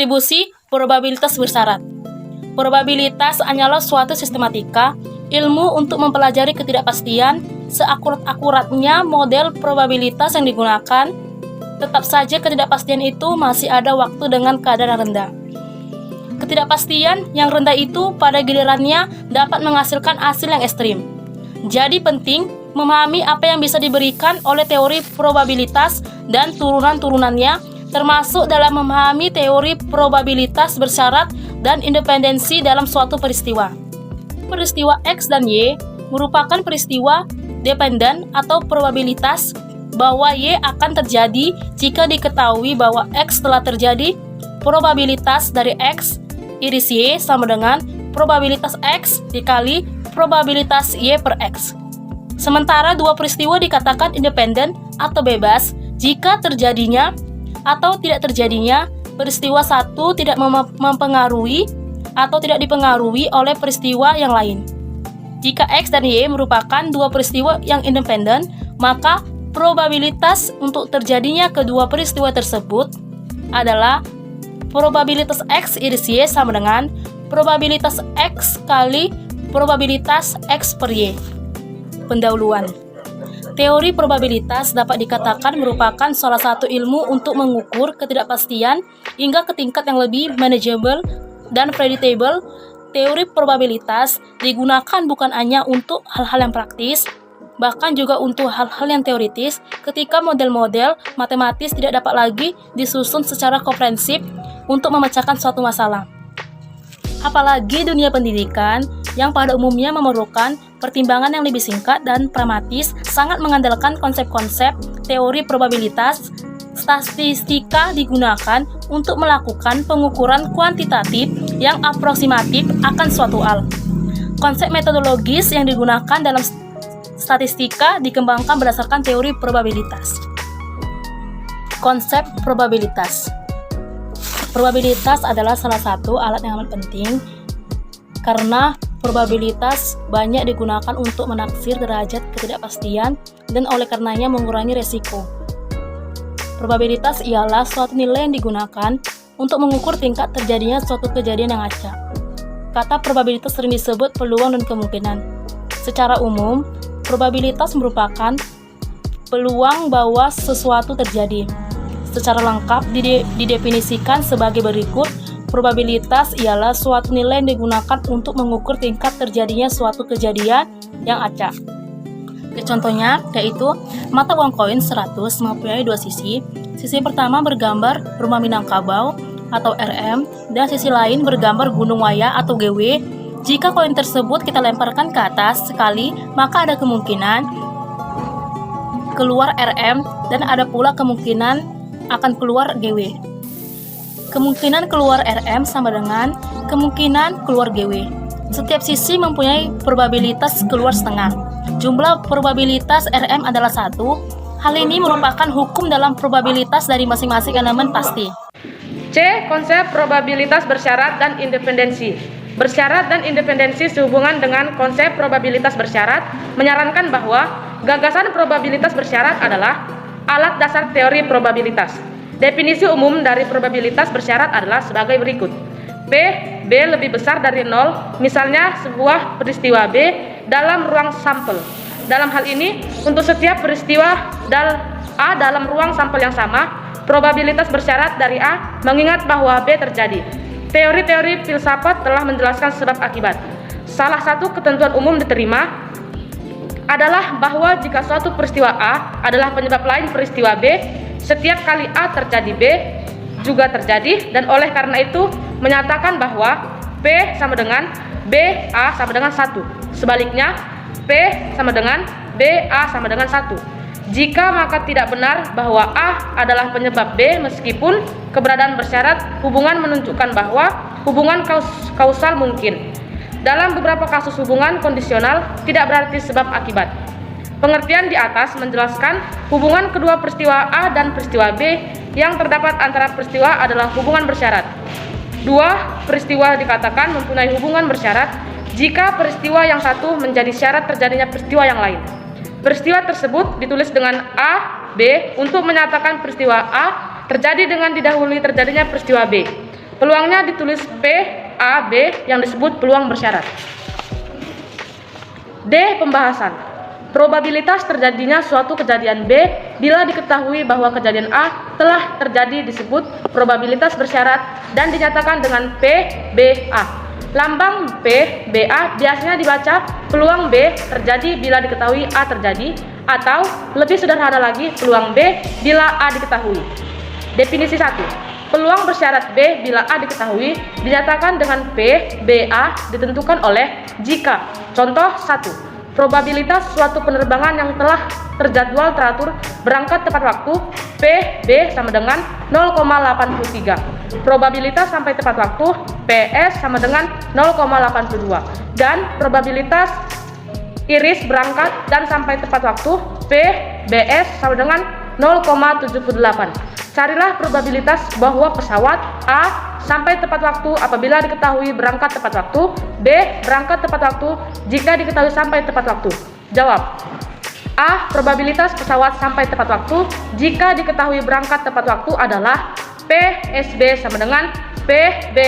Distribusi probabilitas bersyarat. Probabilitas hanyalah suatu sistematika, ilmu untuk mempelajari ketidakpastian. Seakurat-akuratnya model probabilitas yang digunakan, tetap saja ketidakpastian itu masih ada waktu dengan kadar yang rendah. Ketidakpastian yang rendah itu pada gilirannya dapat menghasilkan hasil yang ekstrim. Jadi penting memahami apa yang bisa diberikan oleh teori probabilitas dan turunan-turunannya, termasuk dalam memahami teori probabilitas bersyarat dan independensi dalam suatu peristiwa. Peristiwa X dan Y merupakan peristiwa dependen atau probabilitas bahwa Y akan terjadi jika diketahui bahwa X telah terjadi. Probabilitas dari X iris Y sama dengan probabilitas X dikali probabilitas Y per X. Sementara dua peristiwa dikatakan independen atau bebas jika terjadinya atau tidak terjadinya peristiwa satu tidak mempengaruhi atau tidak dipengaruhi oleh peristiwa yang lain. Jika X dan Y merupakan dua peristiwa yang independen, maka probabilitas untuk terjadinya kedua peristiwa tersebut adalah probabilitas X iris Y sama dengan probabilitas X kali probabilitas X per Y. Pendahuluan. Teori probabilitas dapat dikatakan merupakan salah satu ilmu untuk mengukur ketidakpastian hingga ke tingkat yang lebih manageable dan predictable. Teori probabilitas digunakan bukan hanya untuk hal-hal yang praktis, bahkan juga untuk hal-hal yang teoritis ketika model-model matematis tidak dapat lagi disusun secara komprehensif untuk memecahkan suatu masalah. Apalagi dunia pendidikan yang pada umumnya memerlukan pertimbangan yang lebih singkat dan pragmatis sangat mengandalkan konsep-konsep teori probabilitas. Statistika digunakan untuk melakukan pengukuran kuantitatif yang aproksimatif akan suatu hal. Konsep metodologis yang digunakan dalam statistika dikembangkan berdasarkan teori probabilitas. Konsep probabilitas. Probabilitas adalah salah satu alat yang amat penting karena probabilitas banyak digunakan untuk menaksir derajat ketidakpastian dan oleh karenanya mengurangi resiko. Probabilitas ialah suatu nilai yang digunakan untuk mengukur tingkat terjadinya suatu kejadian yang acak. Kata probabilitas sering disebut peluang dan kemungkinan. Secara umum, probabilitas merupakan peluang bahwa sesuatu terjadi. Secara lengkap didefinisikan sebagai berikut. Probabilitas ialah suatu nilai yang digunakan untuk mengukur tingkat terjadinya suatu kejadian yang acak. Contohnya yaitu mata uang koin 100 mempunyai dua sisi. Sisi pertama bergambar rumah Minangkabau atau RM dan sisi lain bergambar Gunung Waya atau GW. Jika koin tersebut kita lemparkan ke atas sekali, maka ada kemungkinan keluar RM dan ada pula kemungkinan akan keluar GW. Kemungkinan keluar RM sama dengan kemungkinan keluar GW. Setiap sisi mempunyai probabilitas keluar setengah. Jumlah probabilitas RM adalah 1. Hal ini merupakan hukum dalam probabilitas dari masing-masing elemen pasti. C. Konsep probabilitas bersyarat dan independensi. Bersyarat dan independensi sehubungan dengan konsep probabilitas bersyarat menyarankan bahwa gagasan probabilitas bersyarat adalah alat dasar teori probabilitas. Definisi umum dari probabilitas bersyarat adalah sebagai berikut. B lebih besar dari 0, misalnya sebuah peristiwa B dalam ruang sampel. Dalam hal ini, untuk setiap peristiwa A dalam ruang sampel yang sama, probabilitas bersyarat dari A mengingat bahwa B terjadi. Teori-teori filsafat telah menjelaskan sebab akibat. Salah satu ketentuan umum diterima adalah bahwa jika suatu peristiwa A adalah penyebab lain peristiwa B, setiap kali A terjadi B juga terjadi, dan oleh karena itu menyatakan bahwa P sama dengan BA sama dengan 1. Sebaliknya, P sama dengan BA sama dengan 1. Jika maka tidak benar bahwa A adalah penyebab B, meskipun keberadaan bersyarat, hubungan menunjukkan bahwa hubungan kausal mungkin. Dalam beberapa kasus hubungan kondisional tidak berarti sebab akibat. Pengertian di atas menjelaskan hubungan kedua peristiwa A dan peristiwa B yang terdapat antara peristiwa adalah hubungan bersyarat. Dua peristiwa dikatakan mempunyai hubungan bersyarat jika peristiwa yang satu menjadi syarat terjadinya peristiwa yang lain. Peristiwa tersebut ditulis dengan A, B untuk menyatakan peristiwa A terjadi dengan didahului terjadinya peristiwa B. Peluangnya ditulis P, A, B yang disebut peluang bersyarat. D. Pembahasan. Probabilitas terjadinya suatu kejadian B bila diketahui bahwa kejadian A telah terjadi disebut probabilitas bersyarat dan dinyatakan dengan P, B, A. Lambang P, B, A biasanya dibaca peluang B terjadi bila diketahui A terjadi, atau lebih sederhana lagi peluang B bila A diketahui. Definisi 1. Peluang bersyarat B bila A diketahui dinyatakan dengan P, B, A ditentukan oleh jika. Contoh 1. Probabilitas suatu penerbangan yang telah terjadwal teratur berangkat tepat waktu P, B sama dengan 0,83. Probabilitas sampai tepat waktu PS sama dengan 0,82. Dan probabilitas iris berangkat dan sampai tepat waktu P, BS sama dengan 0,78. Carilah probabilitas bahwa pesawat A sampai tepat waktu apabila diketahui berangkat tepat waktu, B berangkat tepat waktu jika diketahui sampai tepat waktu. Jawab. A. Probabilitas pesawat sampai tepat waktu jika diketahui berangkat tepat waktu adalah PSB sama dengan PB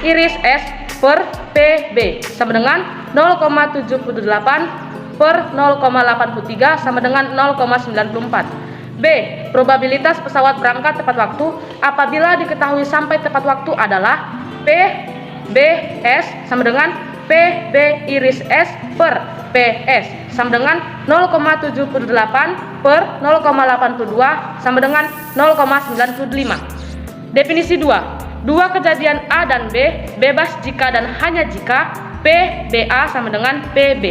iris S per PB sama dengan 0,78 per 0,83 sama dengan 0,94. B. Probabilitas pesawat berangkat tepat waktu apabila diketahui sampai tepat waktu adalah PBS sama dengan PB iris S per PS sama dengan 0,78 per 0,82 sama dengan 0,95. Definisi 2. Dua kejadian A dan B bebas jika dan hanya jika PBA sama dengan PB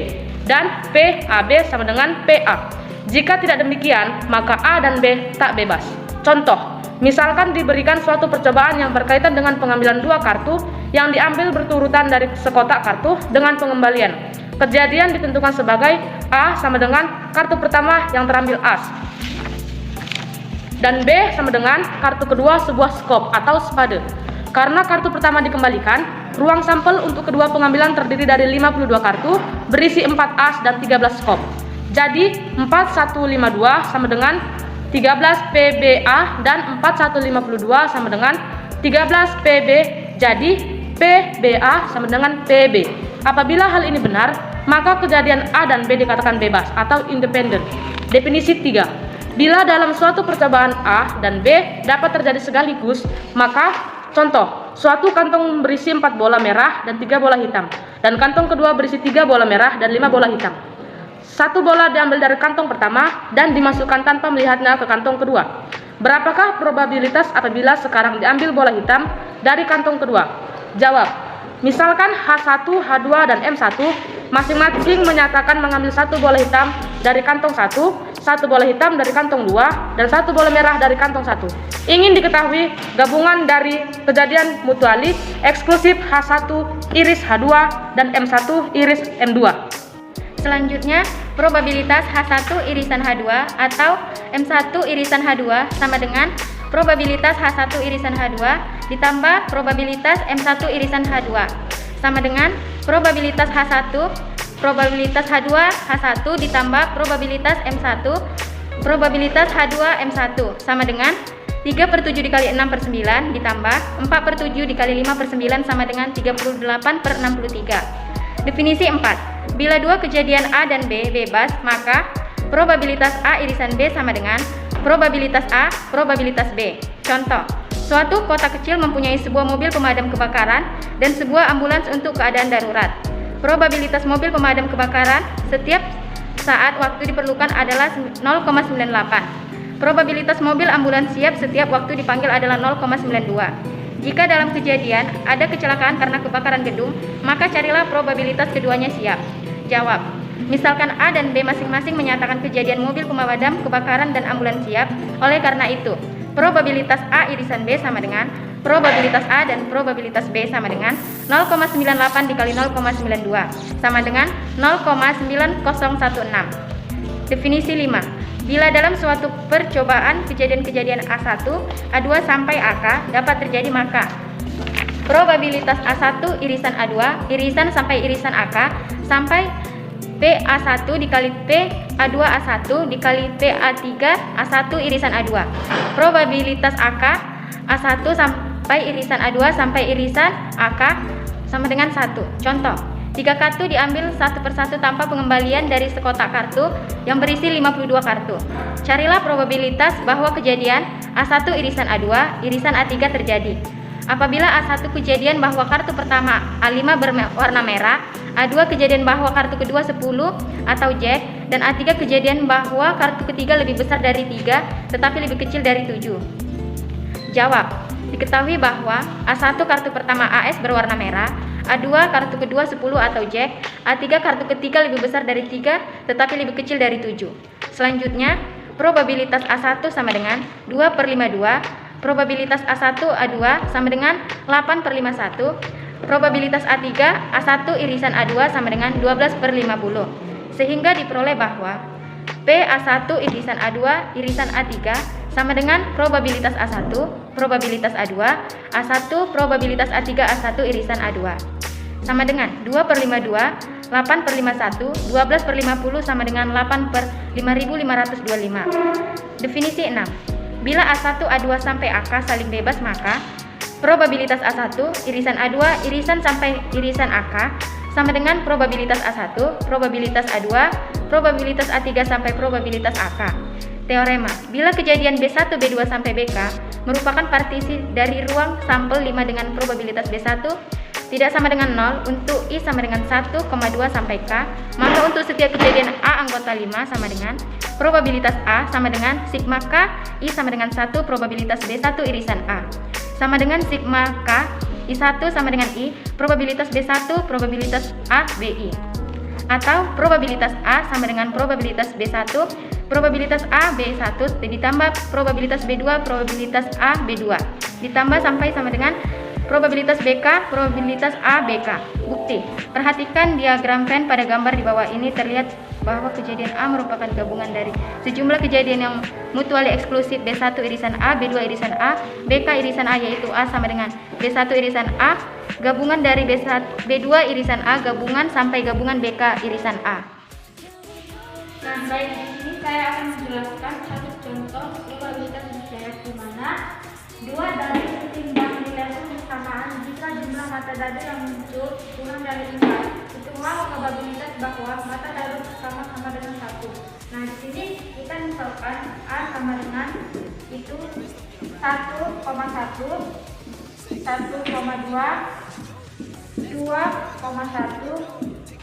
dan PAB sama dengan PA. Jika tidak demikian, maka A dan B tak bebas. Contoh, misalkan diberikan suatu percobaan yang berkaitan dengan pengambilan dua kartu yang diambil berturutan dari sekotak kartu dengan pengembalian. Kejadian ditentukan sebagai A sama dengan kartu pertama yang terambil as, dan B sama dengan kartu kedua sebuah skop atau spade. Karena kartu pertama dikembalikan, ruang sampel untuk kedua pengambilan terdiri dari 52 kartu berisi 4 as dan 13 skop. Jadi 4152 sama dengan 13 PBA dan 4152 sama dengan 13 PB. Jadi PBA sama dengan PB. Apabila hal ini benar, maka kejadian A dan B dikatakan bebas atau independen. Definisi 3. Bila dalam suatu percobaan A dan B dapat terjadi sekaligus, maka contoh, suatu kantong berisi 4 bola merah dan 3 bola hitam, dan kantong kedua berisi 3 bola merah dan 5 bola hitam. Satu bola diambil dari kantong pertama dan dimasukkan tanpa melihatnya ke kantong kedua. Berapakah probabilitas apabila sekarang diambil bola hitam dari kantong kedua? Jawab. Misalkan H1, H2, dan M1 masing-masing menyatakan mengambil satu bola hitam dari kantong 1, satu bola hitam dari kantong 2, dan satu bola merah dari kantong 1. Ingin diketahui gabungan dari kejadian mutualis eksklusif H1 iris H2 dan M1 iris M2. Selanjutnya, probabilitas H1 irisan H2 atau M1 irisan H2 sama dengan probabilitas H1 irisan H2 ditambah probabilitas M1 irisan H2 sama dengan probabilitas H1 H2 ditambah probabilitas M1 probabilitas H2 M1 sama dengan 3/7 dikali 6/9 ditambah 4/7 dikali 5/9 sama dengan 38/63. Definisi 4. Bila dua kejadian A dan B bebas, maka probabilitas A irisan B sama dengan probabilitas A, probabilitas B. Contoh, suatu kota kecil mempunyai sebuah mobil pemadam kebakaran dan sebuah ambulans untuk keadaan darurat. Probabilitas mobil pemadam kebakaran setiap saat waktu diperlukan adalah 0,98. Probabilitas mobil ambulans siap setiap waktu dipanggil adalah 0,92. Jika dalam kejadian ada kecelakaan karena kebakaran gedung, maka carilah probabilitas keduanya siap. Jawab. Misalkan A dan B masing-masing menyatakan kejadian mobil pemadam kebakaran dan ambulans siap, oleh karena itu, probabilitas A irisan B sama dengan probabilitas A dan probabilitas B sama dengan 0,98 dikali 0,92 sama dengan 0,9016. Definisi 5. Bila dalam suatu percobaan kejadian-kejadian A1, A2 sampai AK dapat terjadi, maka probabilitas A1 irisan A2 irisan sampai irisan AK sampai PA1 dikali PA2 A1 dikali PA3 A1 irisan A2. Probabilitas AK A1 sampai irisan A2 sampai irisan AK sama dengan 1. Contoh, 3 kartu diambil satu persatu tanpa pengembalian dari sekotak kartu yang berisi 52 kartu. Carilah probabilitas bahwa kejadian A1 irisan A2 irisan A3 terjadi. Apabila A1 kejadian bahwa kartu pertama A5 berwarna merah, A2 kejadian bahwa kartu kedua 10 atau Jack, dan A3 kejadian bahwa kartu ketiga lebih besar dari 3 tetapi lebih kecil dari 7. Jawab. Diketahui bahwa A1 kartu pertama AS berwarna merah, A2 kartu kedua 10 atau Jack, A3 kartu ketiga lebih besar dari 3 tetapi lebih kecil dari 7. Selanjutnya, probabilitas A1 sama dengan 2/52, probabilitas A1 A2 sama dengan 8/51, probabilitas A3 A1 irisan A2 sama dengan 12/50. Sehingga diperoleh bahwa P A1 irisan A2 irisan A3 sama dengan probabilitas A1, probabilitas A2, A1, probabilitas A3 A1 irisan A2. Sama dengan 2/52, 8/51, 12/50 sama dengan 8/5525. Definisi 6. Bila A1, A2 sampai AK saling bebas, maka probabilitas A1 irisan A2 irisan sampai irisan AK sama dengan probabilitas A1, probabilitas A2, probabilitas A3 sampai probabilitas AK. Teorema, bila kejadian B1, B2 sampai BK merupakan partisi dari ruang sampel 5 dengan probabilitas B1 tidak sama dengan 0 untuk I sama dengan 1,2 sampai K, maka untuk setiap kejadian A anggota 5 sama dengan probabilitas A sama dengan sigma K I sama dengan 1 probabilitas B1 irisan A sama dengan sigma K I1 sama dengan I probabilitas B1 probabilitas A BI, atau probabilitas A sama dengan probabilitas B1 probabilitas A B1 ditambah probabilitas B2 probabilitas A B2 ditambah sampai sama dengan probabilitas BK, probabilitas A, BK. Bukti. Perhatikan diagram Venn pada gambar di bawah ini terlihat bahwa kejadian A merupakan gabungan dari sejumlah kejadian yang mutually eksklusif B1 irisan A, B2 irisan A, BK irisan A yaitu A sama dengan B1 irisan A, gabungan dari B2 irisan A, gabungan sampai gabungan BK irisan A. Nah, baik, di sini saya akan menjelaskan satu contoh probabilitas bersyarat di mana dua dari ketimbang nilai bersamaan jika jumlah mata dadu yang muncul kurang dari 5. Hitunglah probabilitas bahwa mata dadu pertama sama dengan 1. Nah, di sini kita misalkan A sama dengan itu 1,1, 1,2, 2,1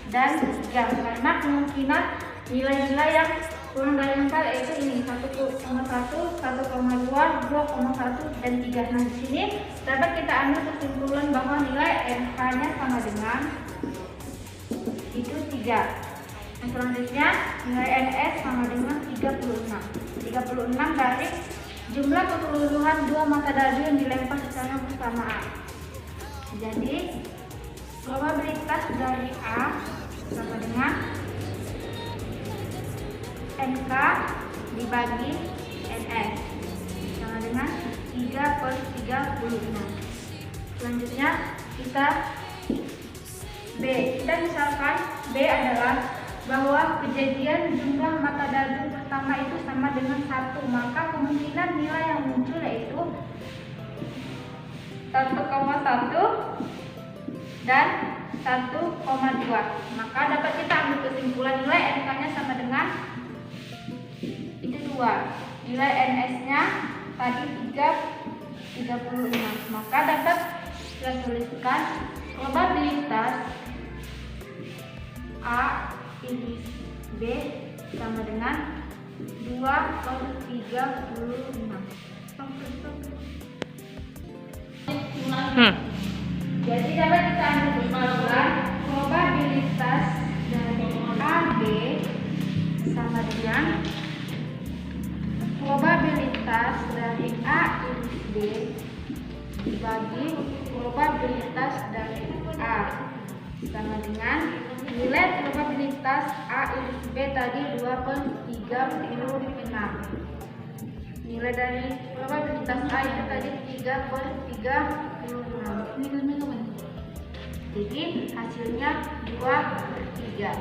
dan 3. Karena kemungkinan nilai-nilai yang kurang dari 4 yaitu ini 1,1, 1,2, 2,1 dan 3. Nah, di sini dapat kita ambil kesimpulan bahwa nilai NH-nya sama dengan itu 3. Yang selanjutnya nilai NS sama dengan 36. 36 dari jumlah keseluruhan dua mata dadu yang dilempar secara bersamaan. Jadi probabilitas dari A sama dengan NK dibagi NS sama dengan 3/36. Selanjutnya kita B. Kita misalkan B adalah bahwa kejadian jumlah mata dadu pertama itu sama dengan 1, maka kemungkinan nilai yang muncul yaitu 1,1 dan 1,2. Maka dapat kita ambil kesimpulan nilai NK-nya sama dengan itu 2. Nilai NS-nya tadi 36. Maka dapat kita tuliskan probabilitas A iris B sama dengan 2/36. Jadi dapat kita ambil kesimpulan probabilitas dari AB sama dengan probabilitas dari A iris B dibagi probabilitas dari A sama dengan nilai probabilitas A iris B tadi 2/36. Nilai dari probabilitas A itu tadi 3/36. Jadi hasilnya 2/3.